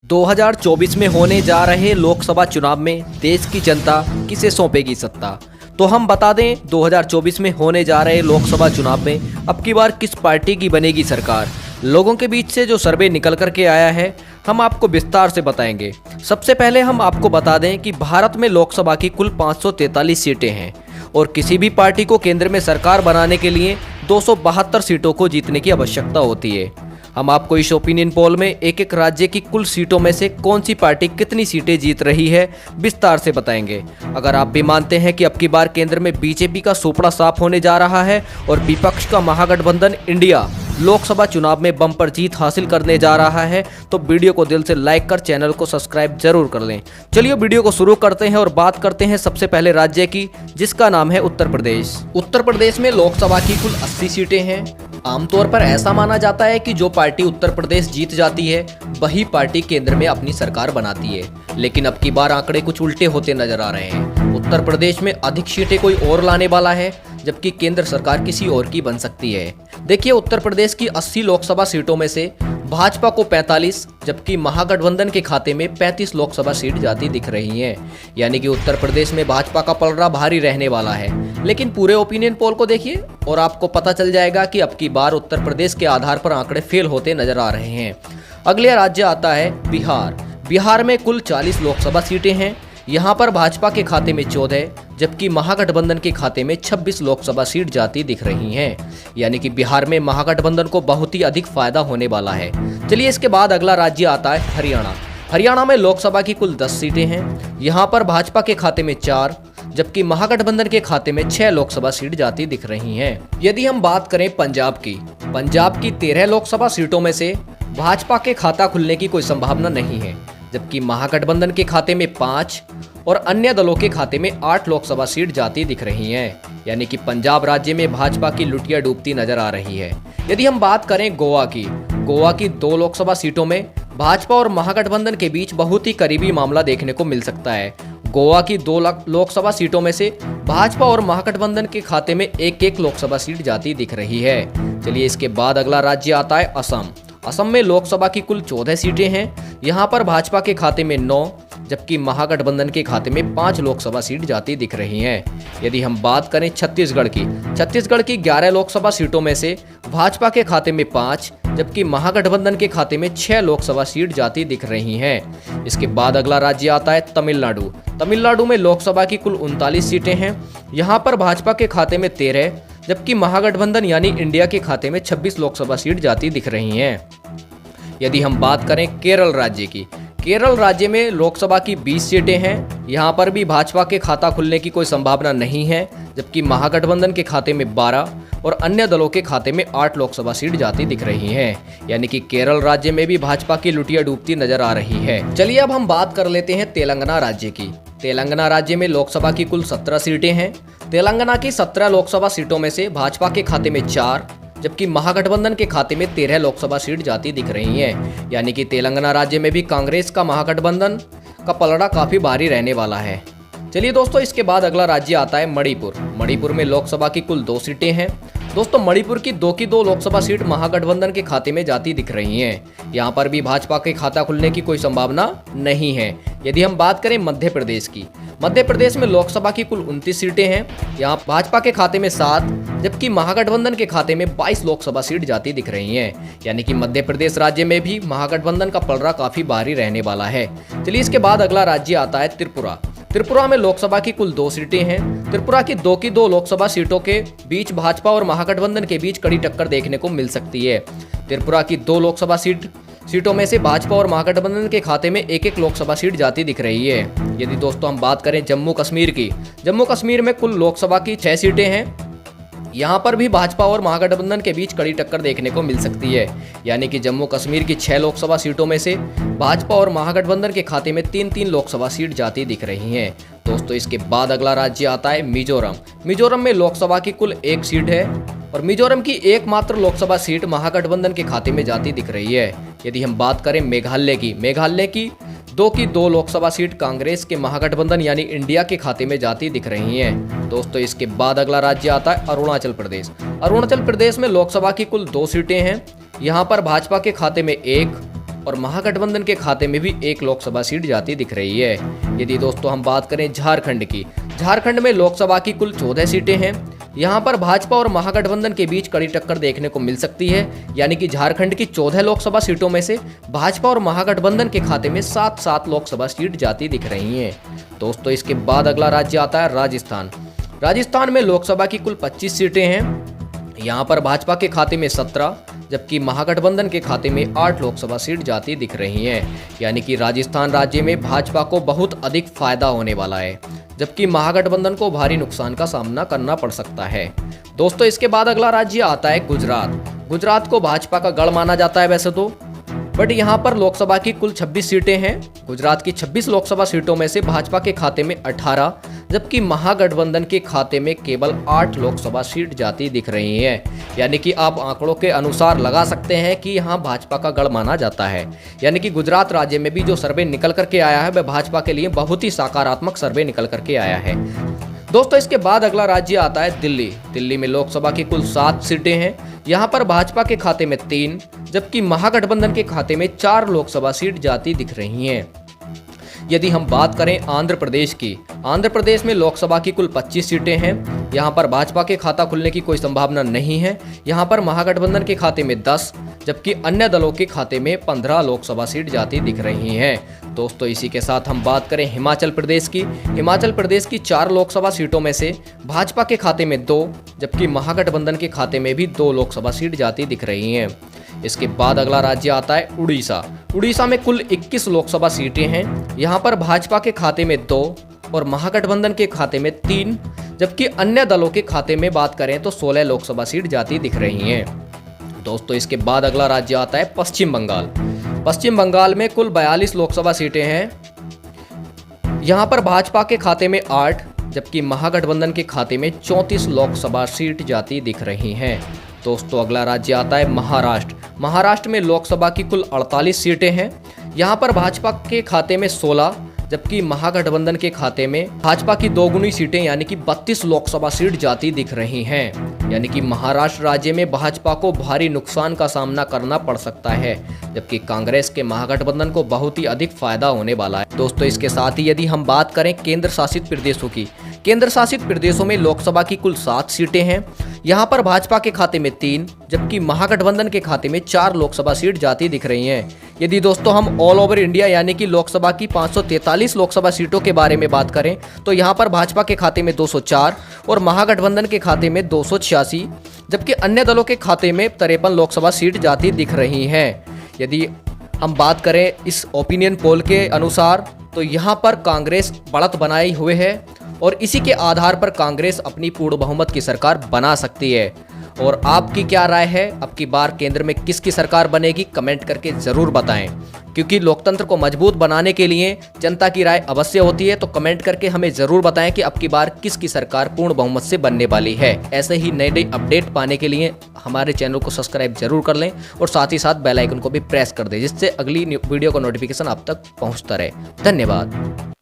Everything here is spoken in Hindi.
2024 में होने जा रहे लोकसभा चुनाव में देश की जनता किसे सौंपेगी सत्ता। तो हम बता दें 2024 में होने जा रहे लोकसभा चुनाव में अब की बार किस पार्टी की बनेगी सरकार। लोगों के बीच से जो सर्वे निकल कर के आया है हम आपको विस्तार से बताएंगे। सबसे पहले हम आपको बता दें कि भारत में लोकसभा की कुल 543 सीटें हैं और किसी भी पार्टी को केंद्र में सरकार बनाने के लिए 272 सीटों को जीतने की आवश्यकता होती है। हम आपको इस ओपिनियन पोल में एक एक राज्य की कुल सीटों में से कौन सी पार्टी कितनी सीटें जीत रही है विस्तार से बताएंगे। अगर आप भी मानते हैं कि अब की बार केंद्र में बीजेपी का सोपड़ा साफ होने जा रहा है और विपक्ष का महागठबंधन इंडिया लोकसभा चुनाव में बम्पर जीत हासिल करने जा रहा है तो वीडियो को दिल से लाइक कर चैनल को सब्सक्राइब जरूर कर लें। चलिए वीडियो को शुरू करते हैं और बात करते हैं सबसे पहले राज्य की, जिसका नाम है उत्तर प्रदेश। उत्तर प्रदेश में लोकसभा की कुल 80 सीटें हैं। आमतौर पर ऐसा माना जाता है कि जो पार्टी उत्तर प्रदेश जीत जाती है वही पार्टी केंद्र में अपनी सरकार बनाती है, लेकिन अब की बार आंकड़े कुछ उल्टे होते नजर आ रहे हैं। उत्तर प्रदेश में अधिक सीटें कोई और लाने वाला है जबकि केंद्र सरकार किसी और की बन सकती है। देखिए, उत्तर प्रदेश की 80 लोकसभा सीटों में से भाजपा को 45 जबकि महागठबंधन के खाते में 35 लोकसभा सीट जाती दिख रही हैं। यानी कि उत्तर प्रदेश में भाजपा का पलड़ा भारी रहने वाला है। लेकिन पूरे ओपिनियन पोल को देखिए और आपको पता चल जाएगा कि अब की बार उत्तर प्रदेश के आधार पर आंकड़े फेल होते नजर आ रहे हैं। अगले राज्य आता है बिहार। बिहार में कुल 40 लोकसभा सीटें हैं। यहाँ पर भाजपा के खाते में 14 जबकि महागठबंधन के खाते में 26 लोकसभा सीट जाती दिख रही हैं। यानी कि बिहार में महागठबंधन को बहुत ही अधिक फायदा होने वाला है। चलिए, इसके बाद अगला राज्य आता है हरियाणा। हरियाणा में लोकसभा की कुल 10 सीटें हैं। यहाँ पर भाजपा के खाते में 4 जबकि महागठबंधन के खाते में 6 लोकसभा सीट जाती दिख रही हैं। यदि हम बात करें पंजाब की 13 लोकसभा सीटों में से भाजपा के खाता खुलने की कोई संभावना नहीं है, जबकि महागठबंधन के खाते में 5 और अन्य दलों के खाते में 8 लोकसभा सीट जाती दिख रही हैं। यानी कि पंजाब राज्य में भाजपा की लुटिया डूबती नजर आ रही है। यदि हम बात करें गोवा की 2 लोकसभा सीटों में भाजपा और महागठबंधन के बीच बहुत ही करीबी मामला देखने को मिल सकता है। गोवा की 2 लोकसभा सीटों में से भाजपा और महागठबंधन के खाते में 1-1 लोकसभा सीट जाती दिख रही है। चलिए, इसके बाद अगला राज्य आता है असम। असम में लोकसभा की कुल 14 सीटें हैं। यहाँ पर भाजपा के खाते में 9 जबकि महागठबंधन के खाते में 5 लोकसभा सीट जाती दिख रही हैं। यदि हम बात करें छत्तीसगढ़ की 11 लोकसभा सीटों में से भाजपा के खाते में 5 जबकि महागठबंधन के खाते में 6 लोकसभा सीट जाती दिख रही हैं। इसके बाद अगला राज्य आता है तमिलनाडु में लोकसभा की कुल 39 सीटें हैं। यहाँ पर भाजपा के खाते में 13 जबकि महागठबंधन यानी इंडिया के खाते में 26 लोकसभा सीट जाती दिख रही हैं। यदि हम बात करें केरल राज्य में लोकसभा की 20 सीटें हैं। यहाँ पर भी भाजपा के खाता खुलने की कोई संभावना नहीं है, जबकि महागठबंधन के खाते में 12 और अन्य दलों के खाते में 8 लोकसभा सीट जाती दिख रही हैं। यानी कि केरल राज्य में भी भाजपा की लुटिया डूबती नजर आ रही है। चलिए, अब हम बात कर लेते हैं तेलंगाना राज्य की। तेलंगाना राज्य में लोकसभा की कुल 17 सीटें हैं। तेलंगाना की 17 लोकसभा सीटों में से भाजपा के खाते में 4 जबकि महागठबंधन के खाते में 13 लोकसभा सीट जाती दिख रही हैं। यानी कि तेलंगाना राज्य में भी कांग्रेस का महागठबंधन का पलड़ा काफी भारी रहने वाला है। चलिए दोस्तों, इसके बाद अगला राज्य आता है मणिपुर में लोकसभा की कुल 2 सीटें हैं। दोस्तों, मणिपुर की 2 लोकसभा सीट महागठबंधन के खाते में जाती दिख रही हैं। यहाँ पर भी भाजपा के खाता खुलने की कोई संभावना नहीं है। यदि हम बात करें मध्य प्रदेश में लोकसभा की कुल 29 सीटें हैं। यहाँ भाजपा के खाते में 7 जबकि महागठबंधन के खाते में 22 लोकसभा सीट जाती दिख रही हैं। यानी कि मध्य प्रदेश राज्य में भी महागठबंधन का पलड़ा काफी भारी रहने वाला है। चलिए, इसके बाद अगला राज्य आता है त्रिपुरा में लोकसभा की कुल 2 सीटें हैं। त्रिपुरा की 2 लोकसभा सीटों के बीच भाजपा और महागठबंधन के बीच कड़ी टक्कर देखने को मिल सकती है। त्रिपुरा की 2 लोकसभा सीटों में से भाजपा और महागठबंधन के खाते में 1-1 लोकसभा सीट जाती दिख रही है। यदि दोस्तों हम बात करें जम्मू कश्मीर में कुल लोकसभा की 6 सीटें हैं। यहाँ पर भी भाजपा और महागठबंधन के बीच कड़ी टक्कर देखने को मिल सकती है। यानी कि जम्मू कश्मीर की 6 लोकसभा सीटों में से भाजपा और महागठबंधन के खाते में 3-3 लोकसभा सीट जाती दिख रही हैं। दोस्तों, इसके बाद अगला राज्य आता है मिजोरम में लोकसभा की कुल 1 सीट है और मिजोरम की एकमात्र लोकसभा सीट महागठबंधन के खाते में जाती दिख रही है। यदि हम बात करें मेघालय की 2 लोकसभा सीट कांग्रेस के महागठबंधन यानी इंडिया के खाते में जाती दिख रही हैं। दोस्तों, इसके बाद अगला राज्य आता है अरुणाचल प्रदेश में लोकसभा की कुल 2 सीटें हैं। यहाँ पर भाजपा के खाते में 1 और महागठबंधन के खाते में भी एक लोकसभा सीट जाती दिख रही है। यदि दोस्तों हम बात करें झारखंड की, झारखंड में लोकसभा की कुल 14 सीटें हैं। यहाँ पर भाजपा और महागठबंधन के बीच कड़ी टक्कर देखने को मिल सकती है, यानी कि झारखंड की 14 लोकसभा सीटों में से भाजपा और महागठबंधन के खाते में 7-7 लोकसभा सीट जाती दिख रही हैं। दोस्तों इसके बाद अगला राज्य आता है राजस्थान। राजस्थान में लोकसभा की कुल 25 सीटें हैं। यहाँ पर भाजपा के खाते में 17, जबकि महागठबंधन के खाते में 8 लोकसभा सीट जाती दिख रही हैं। यानी कि राजस्थान राज्य में भाजपा को बहुत अधिक फायदा होने वाला है, जबकि महागठबंधन को भारी नुकसान का सामना करना पड़ सकता है। दोस्तों इसके बाद अगला राज्य आता है गुजरात। गुजरात को भाजपा का गढ़ माना जाता है वैसे तो, बट यहाँ पर लोकसभा की कुल 26 सीटें हैं। गुजरात की 26 लोकसभा सीटों में से भाजपा के खाते में 18, जबकि महागठबंधन के खाते में केवल 8 लोकसभा सीट जाती दिख रही हैं। यानी कि आप आंकड़ों के अनुसार लगा सकते हैं कि यहाँ भाजपा का गढ़ माना जाता है। यानी कि गुजरात राज्य में भी जो सर्वे निकल करके आया है वह भाजपा के लिए बहुत ही सकारात्मक सर्वे निकल करके आया है। दोस्तों इसके बाद अगला राज्य आता है दिल्ली। दिल्ली में लोकसभा की कुल 7 सीटें हैं। यहाँ पर भाजपा के खाते में 3, जबकि महागठबंधन के खाते में 4 लोकसभा सीट जाती दिख रही हैं। यदि हम बात करें आंध्र प्रदेश की, आंध्र प्रदेश में लोकसभा की कुल 25 सीटें हैं। यहाँ पर भाजपा के खाता खुलने की कोई संभावना नहीं है। यहाँ पर महागठबंधन के खाते में 10, जबकि अन्य दलों के खाते में 15 लोकसभा सीट जाती दिख रही हैं। दोस्तों इसी के साथ हम बात करें हिमाचल प्रदेश की, हिमाचल प्रदेश की 4 लोकसभा सीटों में से भाजपा के खाते में 2, जबकि महागठबंधन के खाते में भी 2 लोकसभा सीट जाती दिख रही हैं। इसके बाद अगला राज्य आता है उड़ीसा। उड़ीसा में कुल 21 लोकसभा सीटें हैं। यहाँ पर भाजपा के खाते में 2 और महागठबंधन के खाते में 3, जबकि अन्य दलों के खाते में बात करें तो 16 लोकसभा सीट जाती दिख रही हैं। दोस्तों इसके बाद अगला राज्य आता है पश्चिम बंगाल। पश्चिम बंगाल में कुल 42 लोकसभा सीटें हैं। यहाँ पर भाजपा के खाते में 8, जबकि महागठबंधन के खाते में 34 लोकसभा सीट जाती दिख रही हैं। दोस्तों अगला राज्य आता है महाराष्ट्र। महाराष्ट्र में लोकसभा की कुल 48 सीटें हैं। यहाँ पर भाजपा के खाते में 16, जबकि महागठबंधन के खाते में भाजपा की 2 गुनी सीटें यानी कि 32 लोकसभा सीट जाती दिख रही हैं। यानी कि महाराष्ट्र राज्य में भाजपा को भारी नुकसान का सामना करना पड़ सकता है, जबकि कांग्रेस के महागठबंधन को बहुत ही अधिक फायदा होने वाला है। दोस्तों इसके साथ ही यदि हम बात करें केंद्र शासित प्रदेशों की, केंद्र शासित प्रदेशों में लोकसभा की कुल 7 सीटें हैं। यहाँ पर भाजपा के खाते में 3, जबकि महागठबंधन के खाते में 4 लोकसभा सीट जाती दिख रही हैं। यदि दोस्तों हम ऑल ओवर इंडिया यानी कि लोकसभा की 543 लोकसभा सीटों के बारे में बात करें तो यहाँ पर भाजपा के खाते में 204 और महागठबंधन के खाते में 286, जबकि अन्य दलों के खाते में 53 लोकसभा सीट जाती दिख रही हैं। यदि हम बात करें इस ओपिनियन पोल के अनुसार तो यहाँ पर कांग्रेस बढ़त बनाए हुए है और इसी के आधार पर कांग्रेस अपनी पूर्ण बहुमत की सरकार बना सकती है। और आपकी क्या राय है, अब की बार केंद्र में किसकी सरकार बनेगी, कमेंट करके ज़रूर बताएं, क्योंकि लोकतंत्र को मजबूत बनाने के लिए जनता की राय अवश्य होती है। तो कमेंट करके हमें ज़रूर बताएं कि अब की बार किसकी सरकार पूर्ण बहुमत से बनने वाली है। ऐसे ही नए नए अपडेट पाने के लिए हमारे चैनल को सब्सक्राइब जरूर कर लें और साथ ही साथ बेल आइकन को भी प्रेस कर दें, जिससे अगली वीडियो का नोटिफिकेशन आप तक पहुँचता रहे। धन्यवाद।